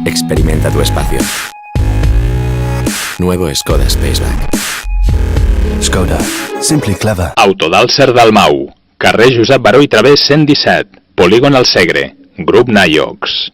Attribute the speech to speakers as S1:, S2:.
S1: Experimenta tu espacio. Nuevo Skoda Spaceback.
S2: Skoda. Simply clever.
S3: Autodàlser Dalmau. Carrer Josep Baró i Través 117. Polígon El Segre. Grup Naiox.